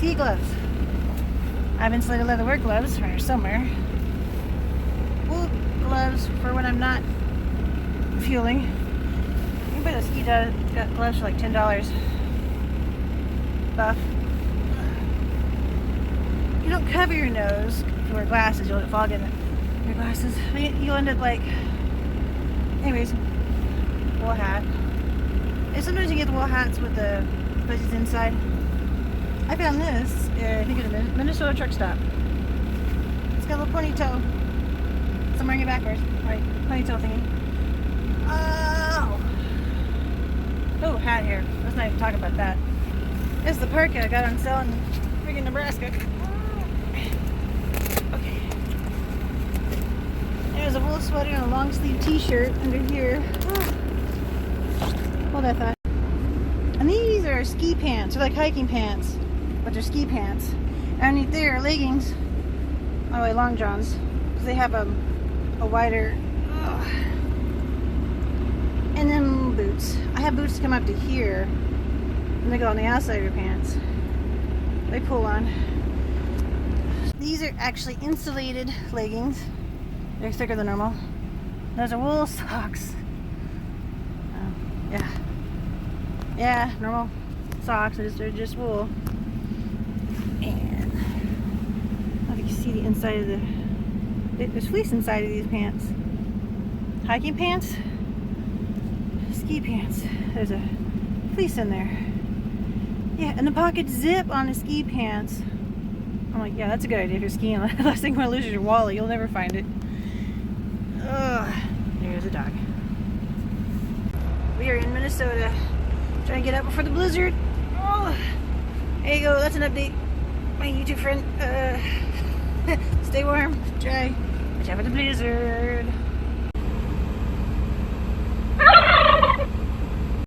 ski gloves. I have insulated leather work gloves right somewhere. Wool gloves for when I'm not fueling. You can buy the ski gloves for like $10. Buff. You don't cover your nose if you wear glasses. You'll get fog in your glasses. You'll end up like, anyways, wool hat. And sometimes you get the wool hats with the fuzzies inside. I found this, I think it's a Minnesota truck stop. It's got a little ponytail. So I'm wearing it backwards. Right, ponytail thingy. Oh, hat here. Let's not even talk about that. This is the parka I got on sale in freaking Nebraska. Okay. There's a wool sweater and a long sleeve t-shirt under here. Hold that thought. And these are ski pants. They're like hiking pants, but they're ski pants. Underneath there are leggings. Oh wait, long johns. Because they have a wider... And then boots. I have boots come up to here. And they go on the outside of your pants. They pull on. These are actually insulated leggings. They're thicker than normal. Those are wool socks. Yeah. Yeah, normal socks. They're just wool. And I don't know if you can see the inside of there's fleece inside of these pants. Hiking pants. Ski pants. There's a fleece in there. Yeah, and the pocket zip on the ski pants. I'm like, yeah, that's a good idea if you're skiing. The last thing you want to lose is your wallet. You'll never find it. Ugh. There's a dog. We are in Minnesota. Trying to get out before the blizzard. Oh, there you go. That's an update. My YouTube friend. Stay warm. Dry. Watch out for the blizzard.